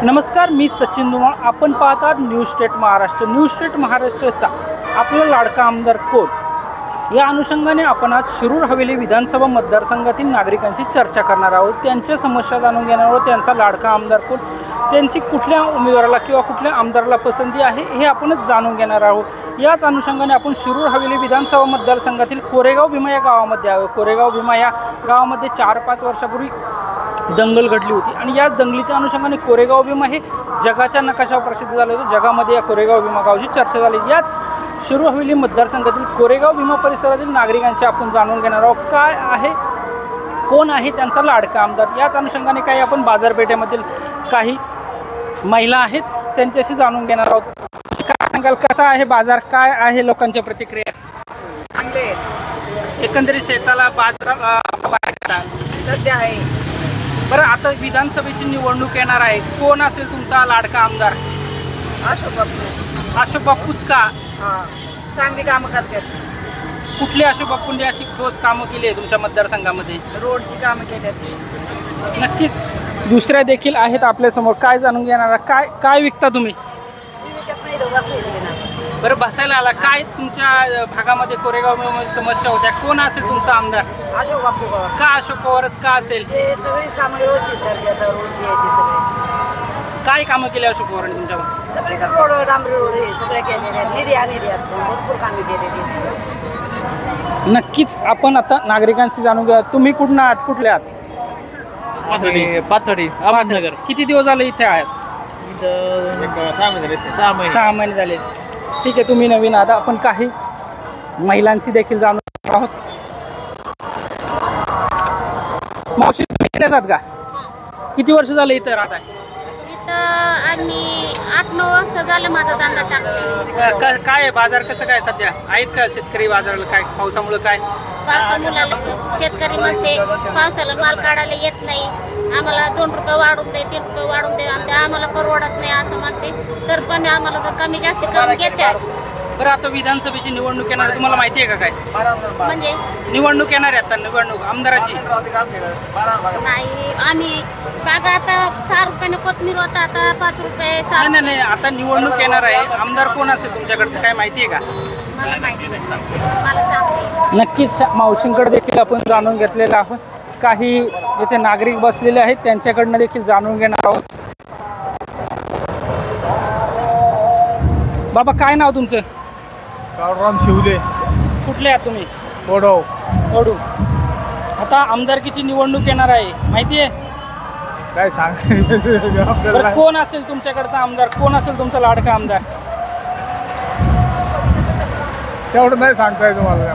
नमस्कार, मी सचिन धुमाळ. आपण पाहतात news state Maharashtra. News state महाराष्ट्राचा आपला लाडका आमदार कोण या अनुषंगाने आपण आज शिरूर हवेली विधानसभा मतदारसंघातील नागरिकांशी चर्चा करणार आहोत. त्यांच्या समस्या जाणून घेणार आहोत. त्यांचा लाडका आमदार कोण, त्यांची कुठल्या उमेदवाराला किंवा कुठल्या आमदाराला पसंती आहे हे आपणच जाणून घेणार आहोत. याच अनुषंगाने आपण शिरूर हवेली विधानसभा मतदारसंघातील कोरेगाव भीमा या गावामध्ये आहोत. कोरेगाव भीमा या गावामध्ये 4-5 वर्षापूर्वी दंगल घडली होती आणि या दंगलीच्या अनुषंगाने कोरेगाव भीमा हे जगाच्या नकाशावर प्रसिद्ध झाले होते. जगामध्ये या कोरेगाव भीमा गावची चर्चा झाली. याच शिरूर हवेली मतदारसंघातील कोरेगाव भीमा परिसरातील नागरिकांशी आपण जाणून घेणार आहोत काय आहे, कोण आहे त्यांचा लाडका आमदार. याच अनुषंगाने काही आपण बाजारपेठेमधील काही महिला आहेत त्यांच्याशी जाणून घेणार आहोत. काय सांगाल, कसा आहे बाजार, काय आहे लोकांच्या प्रतिक्रिया? चांगले एकंदरीत शेताला बाजार सध्या आहे. बरं, आता विधानसभेची निवडणूक येणार आहे, कोण असेल तुमचा लाडका आमदार? अशोक बापू. अशोक बापूच का? हां, चांगली कामं करतात. कुठले अशोक बापूंनी अशी ठोस कामं केली आहे तुमच्या मतदारसंघामध्ये? रोडची कामं केल्यात. नक्कीच. दुसऱ्या देखील आहेत आपल्यासमोर. काय जाणून घेणार, काय काय विकता तुम्ही? बरं, बसायला आला. काय तुमच्या भागामध्ये कोरेगावमध्ये समस्या होत्या, कोण असेल तुमचा आमदार? अशोक बापू पवार. का अशोक पवारच का असेल? ते सगळी कामं व्यवस्थित करतात. रोडची याची सगळी काय कामं केली अशोक पवारांनी तुमच्यामध्ये? सगळे तर रोड, डांबरी रोड हे सगळे केलेले आहेत. निधी आणि भरपूर कामे केलेली आहेत. नक्कीच. आपण आता नागरिकांशी जाणून घ्या. तुम्ही कुठून आहात, कुठले आहात? पाथर्डी अहमदनगर. किती दिवस झाले इथे आहेत? 6 महिने झाले. ठीक आहे, तुम्ही नवीन आहात. आपण काही महिलांशी देखील जाणून आहोत. मावशी येतात का? किती वर्ष झाले इथे राहत आहे? इथं आम्ही 8-9 वर्ष झाले माझा धंदा टाकते. काय आहे बाजार, कसं काय सध्या आहेत का शेतकरी बाजाराला? काय पावसामुळे काय? पावसामुळे शेतकरी म्हणते पावसाला माल काढायला येत नाही, आम्हाला 2 रुपये वाढून दे, 3 रुपये वाढून दे, आम्हाला परवडत नाही असं म्हणते. तर पण आम्हाला तर कमी जास्त करून घेतात. बरं, आता विधानसभेची निवडणूक येणार, तुम्हाला माहिती आहे का काय? म्हणजे निवडणूक येणार आहे आता, निवडणूक आमदाराची. नाही, आम्ही बागा आता 4 रुपयाने कोथमीर होता, आता 5 रुपये. नाही, आता निवडणूक येणार आहे. आमदार कोण असेल तुमच्याकडचं, काय माहिती आहे का? मला माहिती नाही, मला सांगते. नक्कीच. मावशींकडे देखील आपण जाणून घेतलेलं आहोत. काही जिथे नागरिक बसलेले आहेत त्यांच्याकडनं देखील जाणून घेणार आहोत. बाबा, काय नाव तुमचं? काळूराम शिवले. कुठले आहात तुम्ही? ओढू. आता आमदारकीची निवडणूक येणार आहे, माहिती आहे? काय सांगता बरं, कोण असेल तुमच्याकडचा आमदार, कोण असेल तुमचा लाडका आमदार? तेवढं नाही सांगताय तुम्हाला.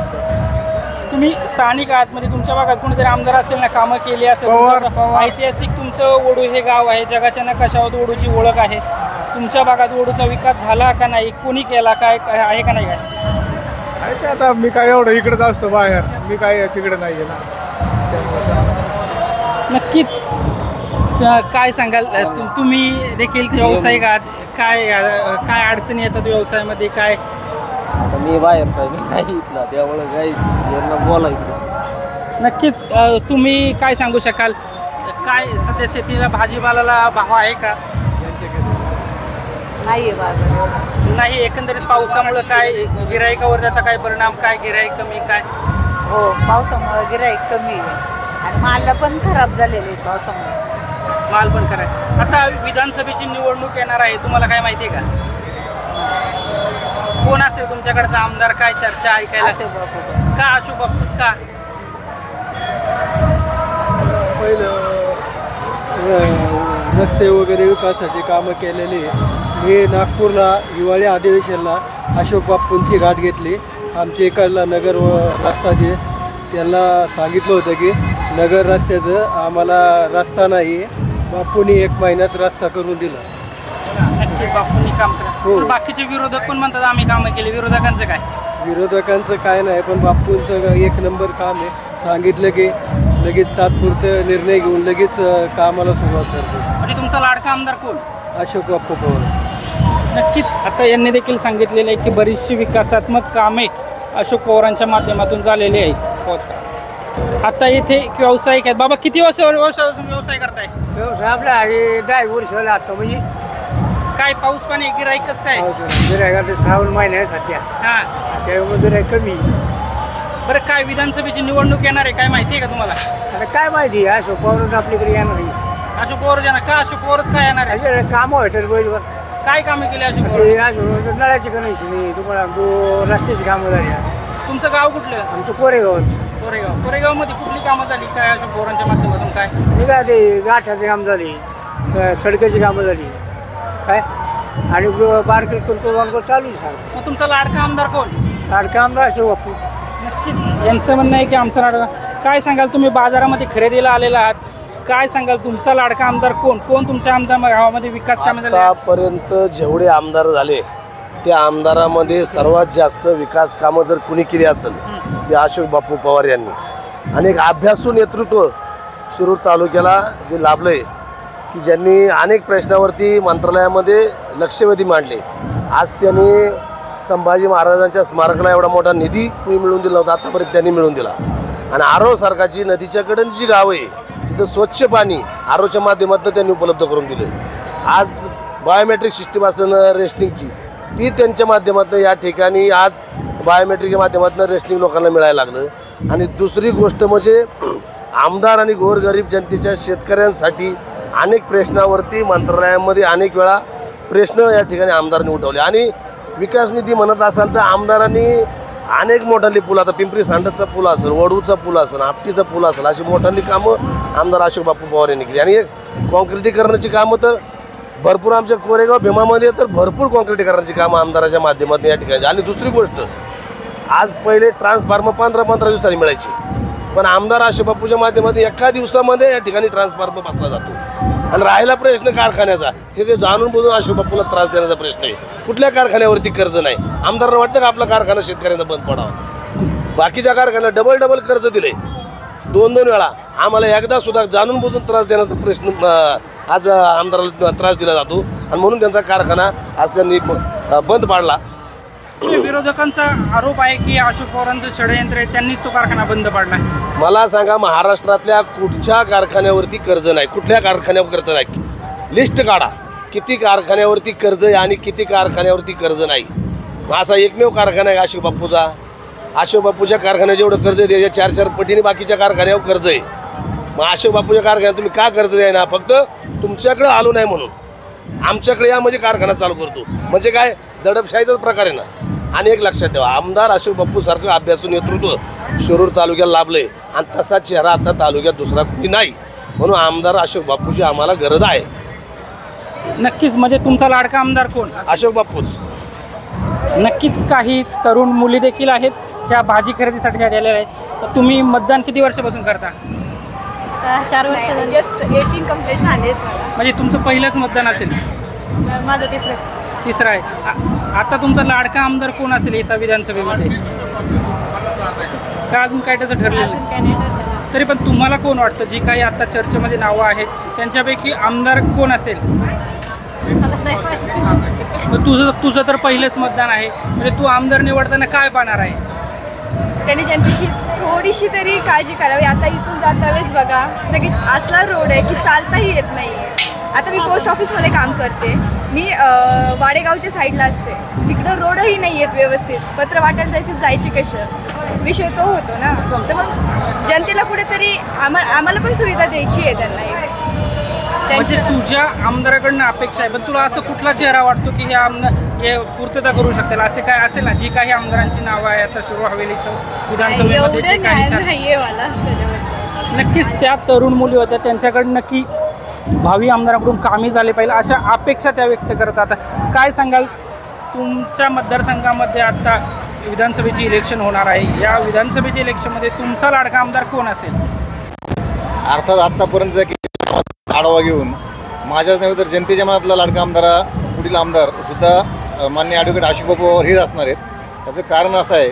तुम्ही स्थानिक आहात, म्हणजे तुमच्या भागात कोणीतरी आमदार असेल ना, कामं केली असेल. पवार. ऐतिहासिक तुमचं ओढू हे गाव आहे, जगाच्या नकाशावर ओढूची ओळख आहे. तुमच्या भागात ओढूचा विकास झाला का नाही, कोणी केला, काय आहे का नाही? काय ते आता मी काय एवढं इकडंच असतो बाहेर, मी काय तिकडे नाही आहे ना. नक्कीच. काय सांगाल, तुम्ही देखील व्यावसायिक आहात, काय काय अडचणी येतात व्यवसायामध्ये? काय मी बाहेरचा, मी काही इथला, त्यामुळे काही बोलायचं. नक्कीच. तुम्ही काय सांगू शकाल, काय सध्या शेतीला भाजीपाल्याला भाव आहे का? नाही. एकंदरीत पावसामुळे काय गिराईकावर त्याचा काय परिणाम, काय गिराईक कमी, काय? हो, पावसामुळे गिराईक कमी आहे आणि माल पण खराब झालेले आहे पावसामुळे. माल पण खराब. आता विधानसभेची निवडणूक येणार आहे, तुम्हाला काय माहिती आहे का? कोण असेल तुमच्याकडचा आमदार, काय चर्चा ऐकायला? अशोक बापू. का अशोक बापूच का? पहिलं रस्ते वगैरे विकासाची कामं केलेली. मी नागपूरला हिवाळी अधिवेशनला अशोक बापूंची गाठ घेतली. आमच्या इकडला नगर रस्ता जे त्यांना सांगितलं होतं की नगर रस्त्याचं आम्हाला रस्ता नाही, बापूंनी 1 महिन्यात रस्ता करून दिला. नक्की बापूंनी काम करा. हो. बाकीचे विरोधक पण म्हणतात आम्ही कामं केली, विरोधकांचं काय? विरोधकांचं काय नाही, पण बापूंचं 1 नंबर काम आहे. सांगितलं की लगेच तात्पुरतं निर्णय घेऊन लगेच कामाला सुरुवात करतो. आणि तुमचा लाडका आमदार कोण? अशोक बापू पवार. नक्कीच. आता यांनी देखील सांगितलेलं आहे की बरीचशी विकासात्मक कामे अशोक पवारांच्या माध्यमातून झालेली आहेत. आता इथे एक व्यावसायिक आहेत. बाबा किती व्यवसाय करताय? व्यवसाय आपला आहे 10 वर्ष झाला आता. म्हणजे काय पाऊस पाणी गिराईक कसं काय? गिरायकाला श्रावण महिना आहे सध्या, हा त्यामुळे गिरायक कमी. बरं, काय विधानसभेची निवडणूक येणार आहे काय माहिती आहे का तुम्हाला? आता काय माहिती अशोक पवारच आपल्याकडे येणार आहे. अशोक पवार येणार का? अशोक पवारच काय येणार आहे? कामं होतील बैलवर. काय कामे केली अशोक पवार? अशोक नळाची कणायची नाही तुम्हाला, रस्त्याची कामं झाली. तुमचं गाव कुठलं? आमचं कोरेगावच. कोरेगाव मध्ये कुठली कामं झाली काय अशोक पवारांच्या माध्यमातून? काय हे काय ते गाठाचे काम झाली, सडकाची कामं झाली काय, आणि बारकेल कुरकुर चालू आहे सर. मग तुमचा लाडका आमदार कोण? लाडका आमदार अशोक बापू. नक्कीच यांचं म्हणणं आहे की आमचा लाडका. काय सांगाल, तुम्ही बाजारामध्ये खरेदीला आलेला आहात, काय सांगाल तुमचा लाडका आमदार कोण? कोण तुमच्या आमदार गावामध्ये विकास कामे झाले? आतापर्यंत जेवढे आमदार झाले त्या आमदारामध्ये सर्वात जास्त विकास कामं जर कुणी केली असेल ते अशोक बापू पवार यांनी. आणि एक अभ्यासू नेतृत्व शिरूर तालुक्याला जे लाभलंय की ज्यांनी अनेक प्रश्नावरती मंत्रालयामध्ये लक्षवेधी मांडले. आज त्यांनी संभाजी महाराजांच्या स्मारकाला एवढा मोठा निधी कुणी मिळवून दिला होता, आतापर्यंत त्यांनी मिळवून दिला. आणि आरो सारखाची नदीच्या कडेने जी गावं आहे तिथं स्वच्छ पाणी आरोच्या माध्यमातून त्यांनी उपलब्ध करून दिले. आज बायोमेट्रिक सिस्टीम असेल रेशनिंगची, ती त्यांच्या माध्यमातून या ठिकाणी आज बायोमेट्रिकच्या माध्यमातून रेशनिंग लोकांना मिळायला लागलं. आणि दुसरी गोष्ट म्हणजे आमदार आणि गोरगरीब जनतेच्या शेतकऱ्यांसाठी अनेक प्रश्नावरती मंत्रालयामध्ये अनेक वेळा प्रश्न या ठिकाणी आमदारांनी उठवले. आणि विकास निधी म्हणत असाल तर आमदारांनी अनेक मोठाली पूल, आता पिंपरी सांडतचा पूल असेल, वडूचा पूल असेल, आपटीचा पूल असेल, अशी मोठाली कामं आमदार अशोक बापू पवार यांनी केली. आणि कॉन्क्रिटीकरणाची कामं तर भरपूर आमच्या कोरेगाव भीमामध्ये तर भरपूर कॉन्क्रिटीकरणाची कामं आमदाराच्या माध्यमातून या ठिकाणी. आणि दुसरी गोष्ट, आज पहिले ट्रान्सफॉर्मर 15-15 दिवसांनी मिळायची, पण आमदार अशोक बापूच्या माध्यमातून एका दिवसामध्ये या ठिकाणी ट्रान्सफॉर्मर बसला जातो. आणि राहिला प्रश्न कारखान्याचा, हे ते जाणून बुजून अशोक बापूला त्रास देण्याचा प्रश्न आहे. कुठल्या कारखान्यावरती कर्ज नाही. आमदारांना वाटतं का आपला कारखाना शेतकऱ्यांना बंद पडावा? बाकीच्या कारखान्याला डबल कर्ज दिले 2-2 वेळा. आम्हाला एकदा सुद्धा जाणून बुजून त्रास देण्याचा प्रश्न आज आमदाराला त्रास दिला जातो. आणि म्हणून त्यांचा कारखाना आज त्यांनी बंद पाडला. विरोधकांचा आरोप आहे की अशोक पवारांचं षडयंत्र आहे, त्यांनीच तो कारखाना बंद पाडला. मला सांगा, महाराष्ट्रातल्या कुठच्या कारखान्यावरती कर्ज नाही? कुठल्या कारखान्यावर कर्ज नाही? लिस्ट काढा, किती कारखान्यावरती कर्ज आहे आणि किती कारखान्यावरती कर्ज नाही. असा एकमेव कारखाना आहे अशोक बापूचा. अशोक बापूच्या कारखान्यात जेवढं कर्ज आहे त्याच्या 4-4 पटीने बाकीच्या कारखान्यावर कर्ज आहे. मग अशोक बापूच्या कारखान्यात तुम्ही का कर्ज द्याय ना? फक्त तुमच्याकडे आलो नाही म्हणून. आमच्याकडे या म्हणजे कारखाना चालू करतो म्हणजे काय? दडपशाहीचाच प्रकार आहे ना. आणि एक लक्षात ठेवा, आमदार अशोक बापू सारखं अभ्यासू नेतृत्व शिरूर तालुक्याला लाभले आणि तसा चेहरा आता तालुक्यात दुसरा कुणी नाही. म्हणून आमदार अशोक बापूची आम्हाला गरज आहे. नक्कीच. म्हणजे तुमचा लाडका आमदार कोण? अशोक बापूच. नक्कीच. काही तरुण मुली देखील आहेत त्या भाजी खरेदीसाठी आलेल्या आहेत. तर तुम्ही मतदान किती वर्षापासून करता? 4 वर्ष. जस्ट 18 कंप्लीट झालेत मला. म्हणजे तुमचं पहिलंच मतदान असेल? माझं तिसरं आहे. आता तुमचा लाडका आमदार कोण असेल येत्या विधानसभेमध्ये? का अजून काय त्याचं ठरलेलं नाही? तरी पण तुम्हाला कोण वाटतं, जी काही आता चर्चेमध्ये नावं आहेत त्यांच्यापैकी आमदार कोण असेल? तुझं तर पहिलंच मतदान आहे, म्हणजे तू आमदार निवडताना काय पाहणार आहे? त्यांनी जनतेची थोडीशी तरी काळजी करावी. आता इथून जाता वेळेस बघा, सगळी असला रोड आहे की चालताही येत नाही. आता मी पोस्ट ऑफिसमध्ये काम करते, मी वाडेगावच्या साईडला असते, तिकडं रोडही नाही आहेत व्यवस्थित. पत्र वाटायला जायचे कशा? विषय तो होतो ना. तर मग जनतेला कुठेतरी आम्हाला पण सुविधा द्यायची आहे त्यांना. म्हणजे तुझ्या आमदाराकडनं अपेक्षा आहे, पण तुला असं कुठला चेहरा वाटतो की हे आमदार हे पूर्तता करू शकतील? असे काय असेल ना, जी काही आमदारांची नावं आहे आता शिरूर हवेलीचं विधानसभेमध्ये जे काही मला नक्कीच त्या तरुण मुली होत्या, त्यांच्याकडनं की भावी आमदाराकडून कामे झाले पाहिजे अशा अपेक्षा त्या व्यक्त करतात. काय सांगाल, तुमच्या मतदारसंघामध्ये आता विधानसभेची इलेक्शन होणार आहे, या विधानसभेच्या इलेक्शनमध्ये तुमचा लाडका आमदार कोण असेल? अर्थात आत्तापर्यंत आढावा घेऊन माझ्याच नव्हे तर जनतेच्या मनातला लाडका आमदार, पुढील आमदार सुद्धा माननीय ॲडव्होकेट अशोक बापू पवार हेच असणार आहेत. त्याचं कारण असं आहे,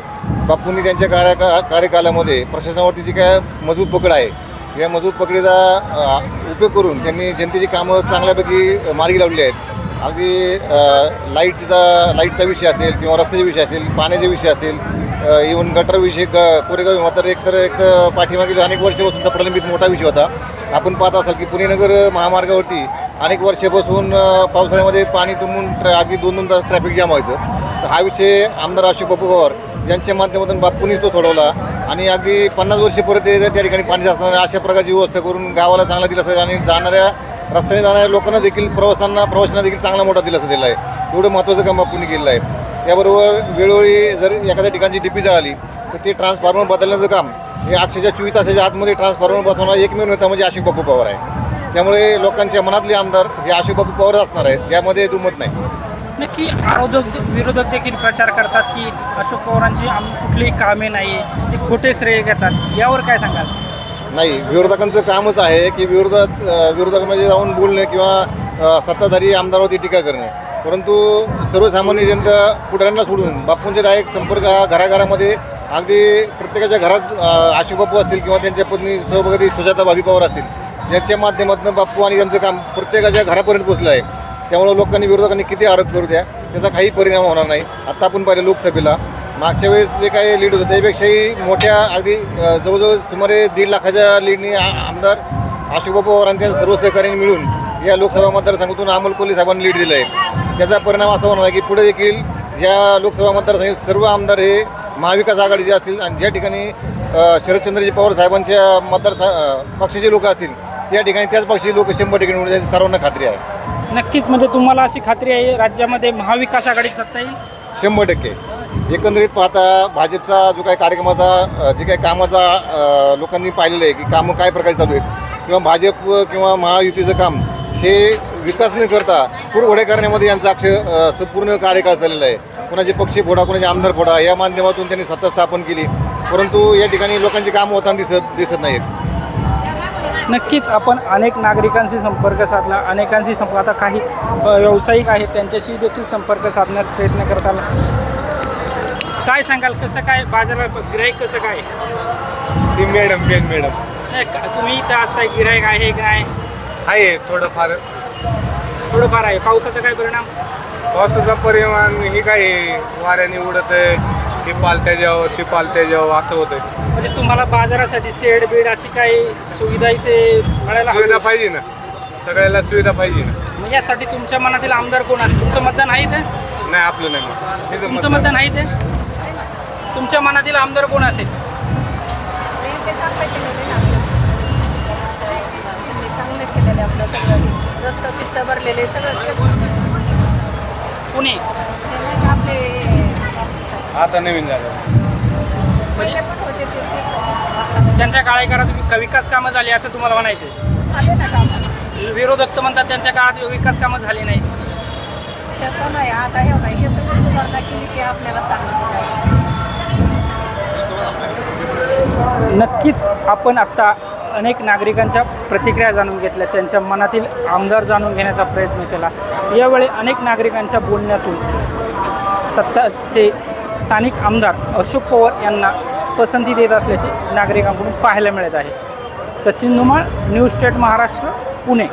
बापूंनी त्यांच्या कार्यकालामध्ये प्रशासनावरती जी काय मजबूत पकड आहे, या मजबूत पकडीचा उपयोग करून त्यांनी जनतेची कामं चांगल्यापैकी मार्गी लावली आहेत. अगदी लाईटचा विषय असेल किंवा रस्त्याचा विषय असेल, पाण्याचा विषय असेल, इव्हन गटरविषयी कोरेगाव विमातर एक तर पाठीमागील अनेक वर्षापासूनचा प्रलंबित मोठा विषय होता. आपण पाहत असाल की पुणे नगर महामार्गावरती अनेक वर्षापासून पावसाळ्यामध्ये पाणी तुंबून अगदी 2-2 तास ट्रॅफिक जाम व्हायचं. तर हा विषय आमदार अशोक बापू पवार यांच्या माध्यमातून बापूंनीच तो सोडवला आणि अगदी 50 वर्षे परत त्या ठिकाणी पाणी साचणार अशा प्रकारची व्यवस्था करून गावाला चांगला दिलासा आणि रस्त्याने जाणाऱ्या लोकांना देखील प्रवाशांना देखील चांगला मोठा दिलासा दिला आहे. एवढं महत्त्वाचं काम बापूंनी केलं आहे. त्याबरोबर वेळोवेळी जर एखाद्या ठिकाणची डीपी जळाली तर ते ट्रान्सफॉर्मर बदलण्याचं काम हे अक्षरशः 24 तासाच्या आतमध्ये ट्रान्सफॉर्मर बसवणारा एकमेव नेता म्हणजे अशोक बापू पवार आहे. त्यामुळे लोकांच्या मनातले आमदार हे अशोक बापू पवारच असणार आहेत, यामध्ये दुमत नाही. नक्की विरोधक देखील प्रचार करतात की अशोक पवारांची कुठलीही कामे नाही आहे, ते खोटे श्रेय घेतात. यावर काय सांगाल? नाही, विरोधकांचं कामच आहे की विरोधकांमध्ये जाऊन बोलणे किंवा सत्ताधारी आमदारावरती टीका करणे. परंतु सर्वसामान्य जनता पुढाऱ्यांना सोडून बापूंचे डायरेक्ट संपर्क हा घराघरामध्ये अगदी प्रत्येकाच्या घरात अशोक बापू असतील किंवा त्यांच्या पत्नी सौभाग्यवती सुजाता भाभी पवार असतील यांच्या माध्यमातून बापू आणि त्यांचं काम प्रत्येकाच्या घरापर्यंत पोचलं आहे. त्यामुळे लोकांनी विरोधकांनी किती आरोप करू द्या त्याचा काही परिणाम होणार नाही. आत्ता आपण पाहिलं लोकसभेला मागच्या वेळेस जे काही लीड होतं त्यापेक्षाही मोठ्या अगदी जवळजवळ सुमारे 1.5 लाखाच्या लीडनी आमदार अशोक बापू पवार आणि त्यांच्या सर्व सहकार्यांनी मिळून या लोकसभा मतदारसंघातून अमोल कोल्हे साहेबांनी लीड दिलं आहे. त्याचा परिणाम असा होणार आहे की पुढे देखील या लोकसभा मतदारसंघात सर्व आमदार हे महाविकास आघाडीचे असतील आणि ज्या ठिकाणी शरदचंद्रजी पवार साहेबांच्या पक्षाचे लोक असतील त्या ठिकाणी त्याच पक्षाचे लोक 100% निवडून याची सर्वांना खात्री आहे. नक्कीच, म्हणजे तुम्हाला अशी खात्री आहे राज्यामध्ये महाविकास आघाडी सत्ता येईल? 100%. एकंदरीत पाहता भाजपचा जो काही कार्यक्रमाचा जे काही कामाचा लोकांनी पाहिलेलं आहे की कामं काय प्रकारे चालू आहेत किंवा भाजप किंवा महायुतीचं काम हे विकास न करता पुरवठे करण्यामध्ये यांचा पूर्ण कार्यकाळ चाललेला आहे. कोणाचे पक्षी फोडा, कोणाचे आमदार फोडा या माध्यमातून त्यांनी सत्ता स्थापन केली, परंतु या ठिकाणी लोकांची कामं होताना दिसत नाहीत. नक्कीच आपण अनेक नागरिकांशी संपर्क साधला, अनेकांशी आता काही व्यावसायिक आहेत त्यांच्याशी देखील संपर्क साधण्याचा प्रयत्न करत आला. काय सांगाल, कसं काय बाजारात गिराईक कसं काय? ती मॅडम नाही तुम्ही इथं असताय, गिराईक आहे की नाही? आहे थोडंफार आहे. पावसाचा काय परिणाम? पावसाचा परिमाण ही काय वाऱ्याने उडत आहे, ती पालत्या जावं असं होतं. म्हणजे तुम्हाला बाजारासाठी शेड बीड अशी काही सुविधा इथे मिळायला सुविधा पाहिजे ना, सगळ्याला सुविधा पाहिजे ना. मग यासाठी तुमच्या मनातील आमदार कोण असतं? तुमचं मतदान आहे ते? नाही, आपलं नाही मग. तुमचं मतदान आहे ते? तुमच्या मनातील आमदार कोण असेल? रस्ता पिस्ता भरलेले सगळं पुणे आता नवीन झालं. म्हणजे त्यांच्या काळात विकास कामं झाली असं तुम्हाला म्हणायचं? विरोधक तर म्हणतात त्यांच्या काळात विकास कामं झाली नाही. तसं नाही, आता हे नाही, हे सगळं सुधारणा केली की आपल्याला चांगलं. नक्कीच आपण आत्ता अनेक नागरिकांच्या प्रतिक्रिया जाणून घेतल्या, त्यांच्या मनातील आमदार जाणून घेण्याचा प्रयत्न केला. यावेळी अनेक नागरिकांच्या बोलण्यातून सत्ताचे स्थानिक आमदार अशोक पवार यांना पसंती देत असल्याचे नागरिकांकडून पाहायला मिळत आहे. Sachin Dhumal, news state Maharashtra, Pune.